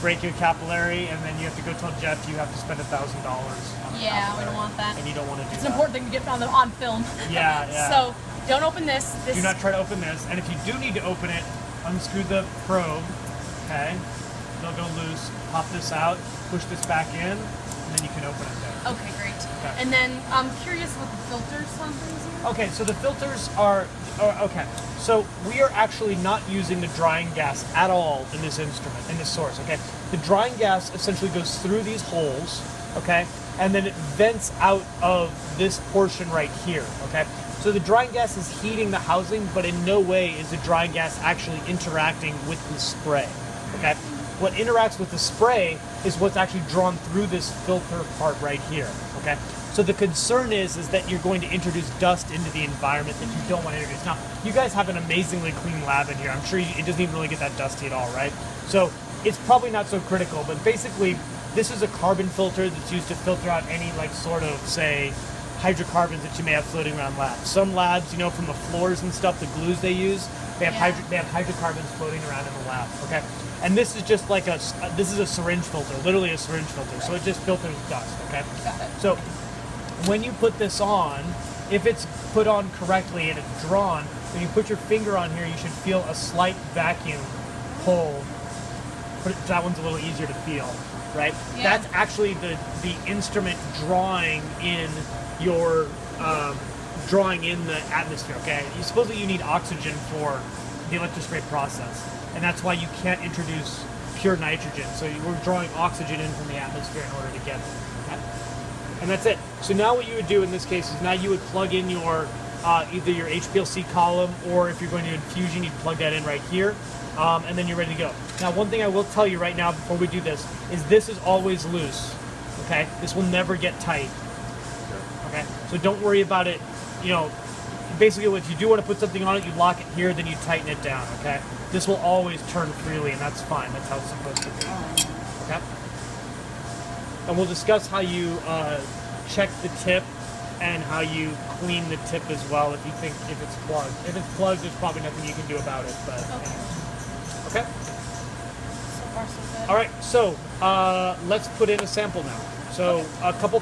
break your capillary, and then you have to go tell Jeff you have to spend $1,000 on a Yeah, capillary, we don't want that. and you don't want to do that. It's an important thing to get on film. Yeah, yeah. So don't open this. Do not try to open this, and if you do need to open it, unscrew the probe, okay? They'll go loose, pop this out, push this back in, and then you can open it there. Okay, great. Okay. And then I'm curious what the filters on things here. Okay, so the filters are, okay. So we are actually not using the drying gas at all in this instrument, in this source, okay? The drying gas essentially goes through these holes, okay? And then it vents out of this portion right here, okay? So the drying gas is heating the housing, but in no way is the drying gas actually interacting with the spray, okay? What interacts with the spray is what's actually drawn through this filter part right here, okay? So the concern is that you're going to introduce dust into the environment that you don't want to introduce. Now, you guys have an amazingly clean lab in here. I'm sure it doesn't even really get that dusty at all, right? So it's probably not so critical, but basically this is a carbon filter that's used to filter out any like sort of, say, hydrocarbons that you may have floating around labs. Some labs, you know, from the floors and stuff, the glues they use, they have they have hydrocarbons floating around in the lab, okay? And this is just like this is a syringe filter, literally a syringe filter. So it just filters dust, okay? Got it. So when you put this on, if it's put on correctly and it's drawn, when you put your finger on here, you should feel a slight vacuum pull. That one's a little easier to feel, right? Yeah. That's actually the instrument drawing in your drawing in the atmosphere, okay? Supposedly you need oxygen for the electrospray process, and that's why you can't introduce pure nitrogen. So we're drawing oxygen in from the atmosphere in order to get it, okay? And that's it. So now what you would do in this case is now you would plug in your either your HPLC column, or if you're going to infusion, you'd plug that in right here, and then you're ready to go. Now, one thing I will tell you right now before we do this is always loose, okay? This will never get tight, okay? So don't worry about it, you know, basically if you do want to put something on it, you lock it here, then you tighten it down, okay? This will always turn freely, and that's fine. That's how it's supposed to be, okay? And we'll discuss how you check the tip and how you clean the tip as well if it's plugged. If it's plugged, there's probably nothing you can do about it, but anyways. Okay? So far, so good. All right, so let's put in a sample now. So a couple